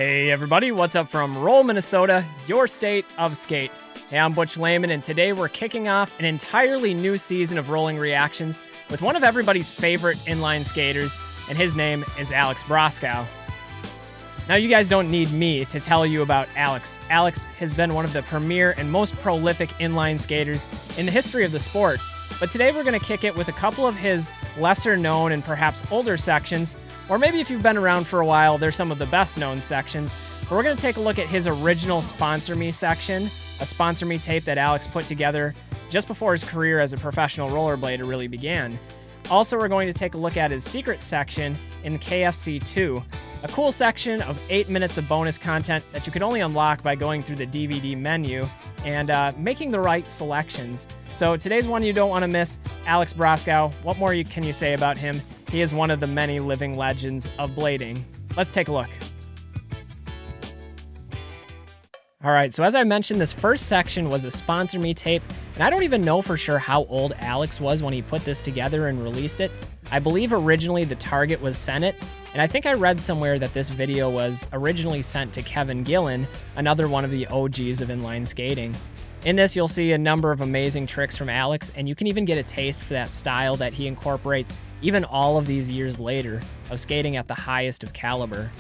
Hey everybody, what's up from Roll, Minnesota, your state of skate. Hey, I'm Butch Lehman, and today we're kicking off an entirely new season of Rolling Reactions with one of everybody's favorite inline skaters, and his name is Alex Broskow. Now, you guys don't need me to tell you about Alex. Alex has been one of the premier and most prolific inline skaters in the history of the sport, but today we're going to kick it with a couple of his lesser known and perhaps older sections. Or maybe if you've been around for a while, they're some of the best known sections. But we're going to take a look at his original Sponsor Me section, a Sponsor Me tape that Alex put together just before his career as a professional rollerblader really began. Also, we're going to take a look at his secret section in KFC 2, a cool section of 8 minutes of bonus content that you can only unlock by going through the DVD menu and making the right selections. So today's one you don't want to miss, Alex Broskow. What more can you say about him? He is one of the many living legends of blading. Let's take a look. All right, so as I mentioned, this first section was a Sponsor Me tape, and I don't even know for sure how old Alex was when he put this together and released it. I believe originally the target was Senate, and I think I read somewhere that this video was originally sent to Kevin Gillen, another one of the OGs of inline skating. In this, you'll see a number of amazing tricks from Alex, and you can even get a taste for that style that he incorporates even all of these years later of skating at the highest of caliber.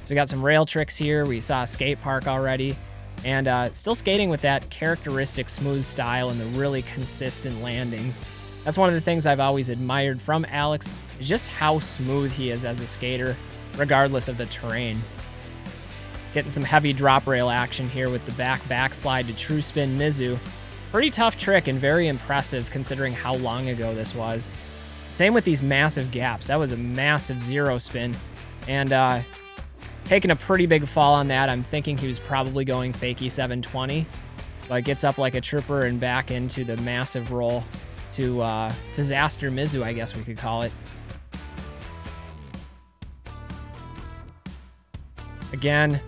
So we got some rail tricks here. We saw a skate park already, and still skating with that characteristic smooth style and the really consistent landings. That's one of the things I've always admired from Alex, is just how smooth he is as a skater, regardless of the terrain. Getting some heavy drop rail action here with the backslide to true spin Mizu. Pretty tough trick and very impressive considering how long ago this was. Same with these massive gaps. That was a massive zero spin, and taking a pretty big fall on that. I'm thinking he was probably going fakie 720, but gets up like a trooper and back into the massive roll to disaster Mizu, I guess we could call it. Again,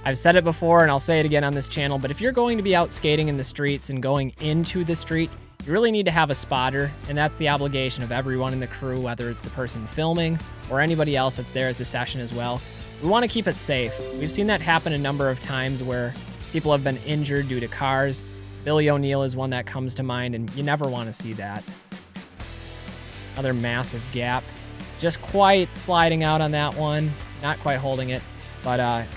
I've said it before and I'll say it again on this channel, but if you're going to be out skating in the streets and going into the street, you really need to have a spotter, and that's the obligation of everyone in the crew, whether it's the person filming or anybody else that's there at the session as well. We want to keep it safe. We've seen that happen a number of times where people have been injured due to cars. Billy O'Neill is one that comes to mind, and you never want to see that. Another massive gap. Just quite sliding out on that one. Not quite holding it, but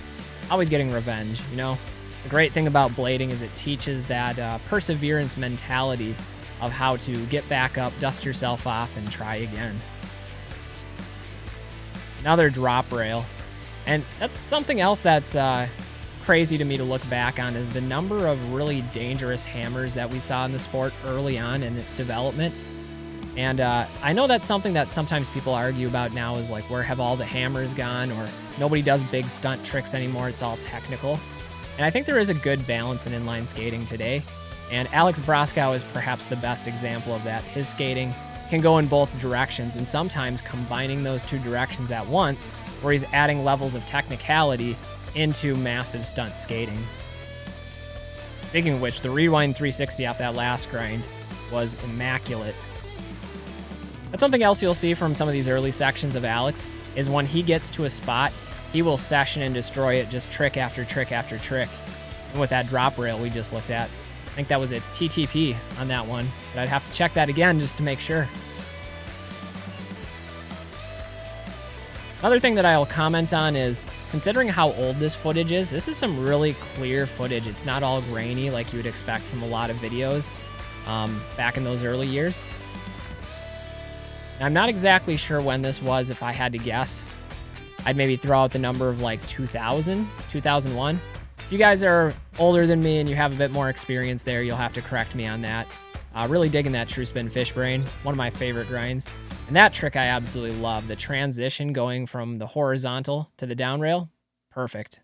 always getting revenge, you know? The great thing about blading is it teaches that perseverance mentality of how to get back up, dust yourself off, and try again. Another drop rail. And that's something else that's crazy to me to look back on, is the number of really dangerous hammers that we saw in the sport early on in its development. And I know that's something that sometimes people argue about now, is like, where have all the hammers gone? Or nobody does big stunt tricks anymore. It's all technical. And I think there is a good balance in inline skating today. And Alex Broskow is perhaps the best example of that. His skating can go in both directions, and sometimes combining those two directions at once, where he's adding levels of technicality into massive stunt skating. Speaking of which, the rewind 360 off that last grind was immaculate. That's something else you'll see from some of these early sections of Alex, is when he gets to a spot, he will session and destroy it, just trick after trick after trick. And with that drop rail we just looked at, I think that was a TTP on that one, but I'd have to check that again just to make sure. Another thing that I'll comment on is, considering how old this footage is, this is some really clear footage. It's not all grainy like you would expect from a lot of videos back in those early years. Now, I'm not exactly sure when this was. If I had to guess, I'd maybe throw out the number of like 2000, 2001. If you guys are older than me and you have a bit more experience there, you'll have to correct me on that. Really digging that true spin fish brain, one of my favorite grinds. And that trick I absolutely love. The transition going from the horizontal to the down rail, perfect.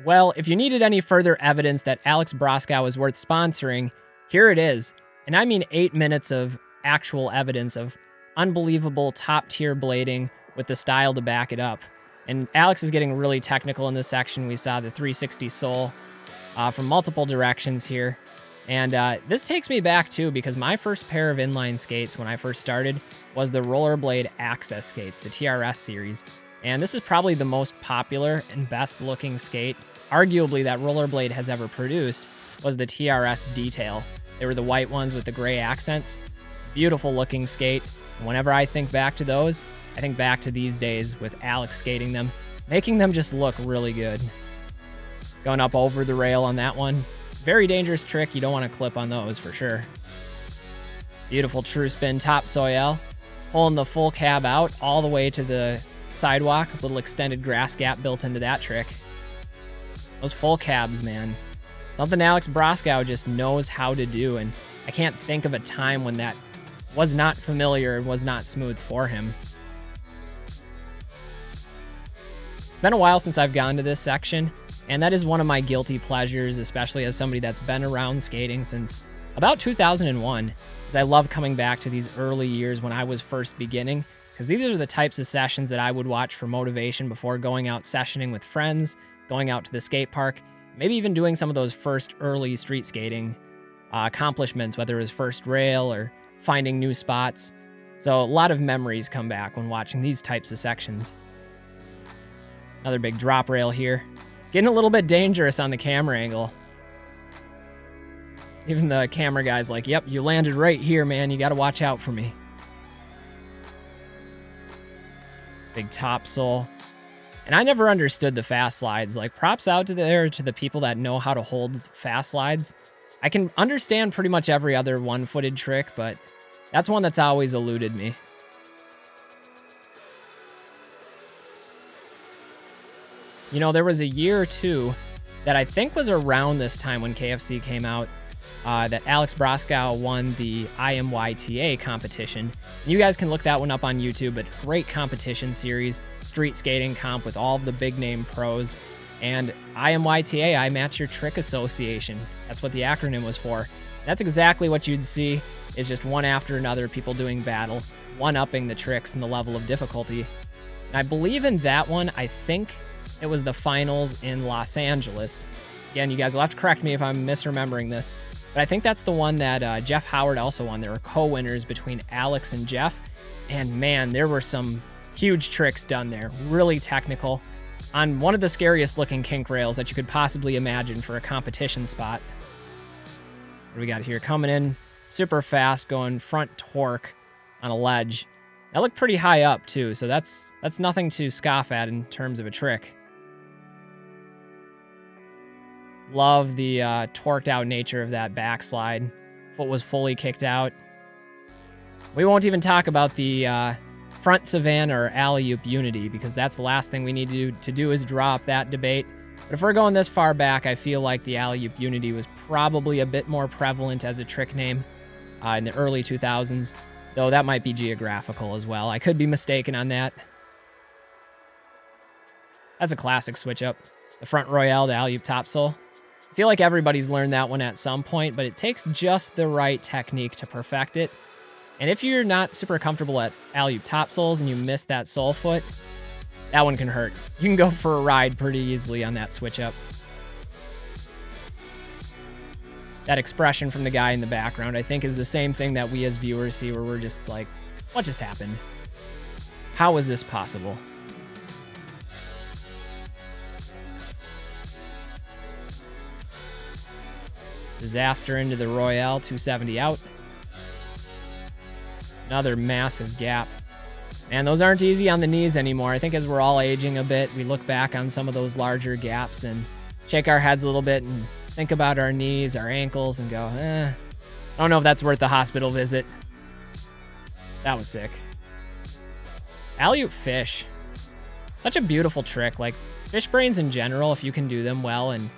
Well, if you needed any further evidence that Alex Broskow is worth sponsoring, here it is. And I mean 8 minutes of actual evidence of unbelievable top-tier blading with the style to back it up. And Alex is getting really technical in this section. We saw the 360 sole from multiple directions here. And this takes me back too, because my first pair of inline skates when I first started was the rollerblade access skates, the TRS series. And this is probably the most popular and best looking skate, arguably, that Rollerblade has ever produced, was the TRS Detail. They were the white ones with the gray accents. Beautiful looking skate. And whenever I think back to those, I think back to these days with Alex skating them, making them just look really good. Going up over the rail on that one. Very dangerous trick. You don't want to clip on those for sure. Beautiful true spin topsoil. Pulling the full cab out all the way to the sidewalk. A little extended grass gap built into that trick. Those full cabs, man. Something Alex Broskow just knows how to do, and I can't think of a time when that was not familiar and was not smooth for him. It's been a while since I've gone to this section, and that is one of my guilty pleasures, especially as somebody that's been around skating since about 2001, as I love coming back to these early years when I was first beginning, because these are the types of sessions that I would watch for motivation before going out sessioning with friends, going out to the skate park, maybe even doing some of those first early street skating accomplishments, whether it was first rail or finding new spots. So a lot of memories come back when watching these types of sections. Another big drop rail here. Getting a little bit dangerous on the camera angle. Even the camera guy's like, yep, you landed right here, man. You got to watch out for me. Big top sole. And I never understood the fast slides. Like, props out to the people that know how to hold fast slides. I can understand pretty much every other one-footed trick, but that's one that's always eluded me. You know, there was a year or two that I think was around this time when KFC came out, that Alex Broskow won the IMYTA competition. And you guys can look that one up on YouTube, but great competition series, street skating comp with all of the big name pros. And IMYTA, I Match Your Trick Association. That's what the acronym was for. That's exactly what you'd see, is just one after another, people doing battle, one-upping the tricks and the level of difficulty. And I believe in that one, I think it was the finals in Los Angeles. Again, you guys will have to correct me if I'm misremembering this, but I think that's the one that Jeff Howard also won. There were co-winners between Alex and Jeff, and man, there were some huge tricks done there. Really technical on one of the scariest looking kink rails that you could possibly imagine for a competition spot. What do we got here? Coming in super fast, going front torque on a ledge. That looked pretty high up too, so that's nothing to scoff at in terms of a trick. Love the torqued out nature of that backslide. Foot was fully kicked out. We won't even talk about the front Savannah or alley-oop unity, because that's the last thing we need to do is draw up that debate. But if we're going this far back, I feel like the alley-oop unity was probably a bit more prevalent as a trick name in the early 2000s, though that might be geographical as well. I could be mistaken on that. That's a classic switch up. The front royale, the alley-oop topsole. I feel like everybody's learned that one at some point, but it takes just the right technique to perfect it. And if you're not super comfortable at alley-oop topsoles and you miss that sole foot, that one can hurt. You can go for a ride pretty easily on that switch up. That expression from the guy in the background, I think, is the same thing that we as viewers see, where we're just like, what just happened? How is this possible? Disaster into the Royale, 270 out. Another massive gap. Man, those aren't easy on the knees anymore. I think as we're all aging a bit, we look back on some of those larger gaps and shake our heads a little bit and think about our knees, our ankles, and go, I don't know if that's worth the hospital visit. That was sick. Alley-oop fish. Such a beautiful trick. Like, fish brains in general, if you can do them well, and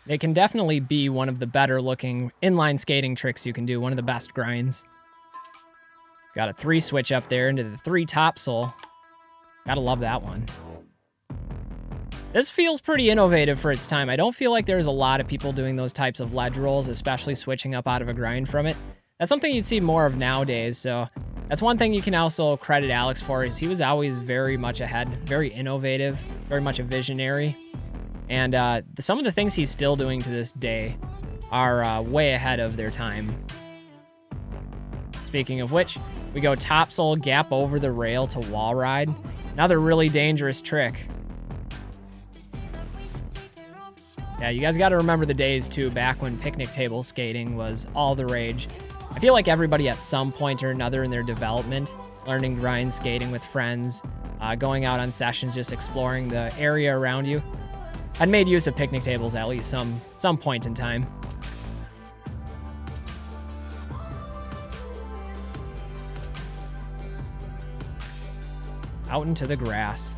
they can definitely be one of the better looking inline skating tricks you can do, one of the best grinds. Got a 3 switch up there into the 3 topsole. Gotta love that one. This feels pretty innovative for its time. I don't feel like there's a lot of people doing those types of ledge rolls, especially switching up out of a grind from it. That's something you'd see more of nowadays, so that's one thing you can also credit Alex for, is he was always very much ahead, very innovative, very much a visionary. And some of the things he's still doing to this day are way ahead of their time. Speaking of which, we go topsole, gap over the rail to wall ride. Another really dangerous trick. Yeah, you guys got to remember the days, too, back when picnic table skating was all the rage. I feel like everybody at some point or another in their development, learning grind skating with friends, going out on sessions, just exploring the area around you, had made use of picnic tables at least some point in time. Out into the grass.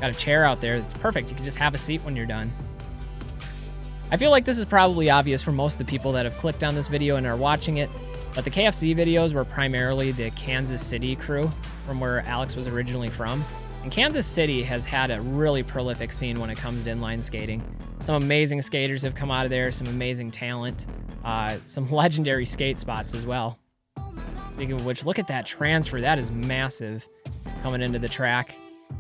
Got a chair out there that's perfect. You can just have a seat when you're done. I feel like this is probably obvious for most of the people that have clicked on this video and are watching it, but the KFC videos were primarily the Kansas City crew from where Alex was originally from. And Kansas City has had a really prolific scene when it comes to inline skating. Some amazing skaters have come out of there, some amazing talent, some legendary skate spots as well. Speaking of which, look at that transfer. That is massive coming into the track.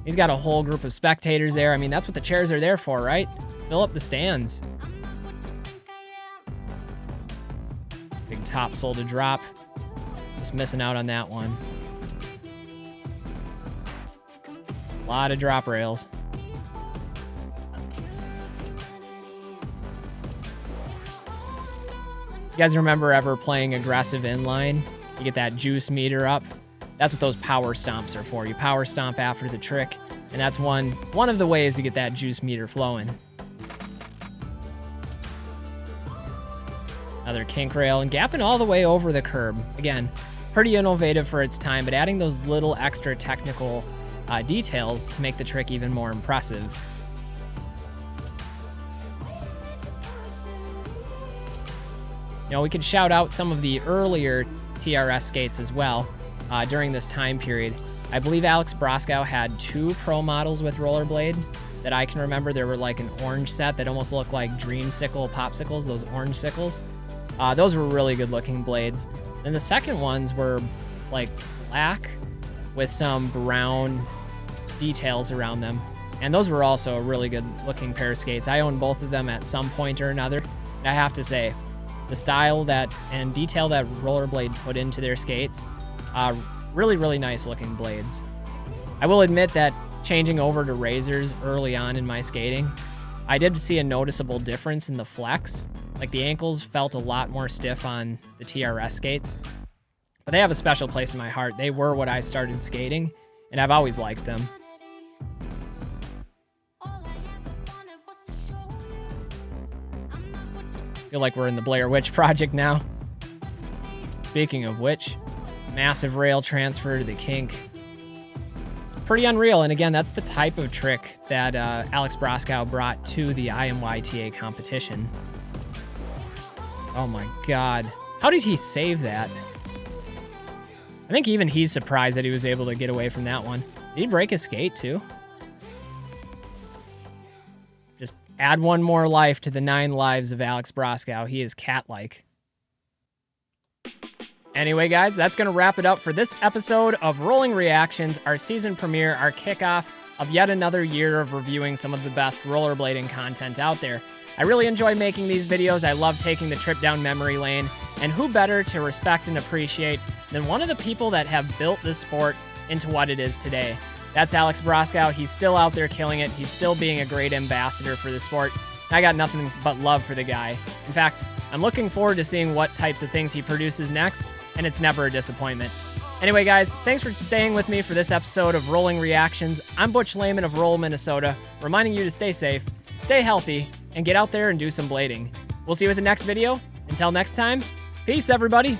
He's got a whole group of spectators there. I mean, that's what the chairs are there for, right? Fill up the stands. Big topsoil to drop. Just missing out on that one. A lot of drop rails. You guys remember ever playing aggressive inline? You get that juice meter up. That's what those power stomps are for. You power stomp after the trick, and that's one of the ways to get that juice meter flowing. Another kink rail and gapping all the way over the curb. Again, pretty innovative for its time, but adding those little extra technical details to make the trick even more impressive. You know, we could shout out some of the earlier TRS skates as well during this time period. I believe Alex Broskow had 2 pro models with rollerblade that I can remember. There were like an orange set that almost looked like dreamsicle popsicles, those orange sickles. Those were really good looking blades. And the second ones were like black with some brown details around them. And those were also a really good looking pair of skates. I owned both of them at some point or another. And I have to say, the style that and detail that Rollerblade put into their skates, really, really nice looking blades. I will admit that changing over to razors early on in my skating, I did see a noticeable difference in the flex. Like the ankles felt a lot more stiff on the TRS skates, but they have a special place in my heart. They were what I started skating, and I've always liked them. Feel like we're in the Blair Witch Project now. Speaking of which, massive rail transfer to the kink. It's pretty unreal, and again, that's the type of trick that Alex Broskow brought to the IMYTA competition. Oh my god. How did he save that? I think even he's surprised that he was able to get away from that one. Did he break his skate too? Just add one more life to the 9 lives of Alex Broskow. He is cat-like. Anyway, guys, that's going to wrap it up for this episode of Rolling Reactions, our season premiere, our kickoff of yet another year of reviewing some of the best rollerblading content out there. I really enjoy making these videos. I love taking the trip down memory lane. And who better to respect and appreciate than one of the people that have built this sport into what it is today. That's Alex Broskow. He's still out there killing it. He's still being a great ambassador for the sport. I got nothing but love for the guy. In fact, I'm looking forward to seeing what types of things he produces next, and it's never a disappointment. Anyway, guys, thanks for staying with me for this episode of Rolling Reactions. I'm Butch Lehman of Roll, Minnesota, reminding you to stay safe, stay healthy, and get out there and do some blading. We'll see you with the next video. Until next time, peace, everybody.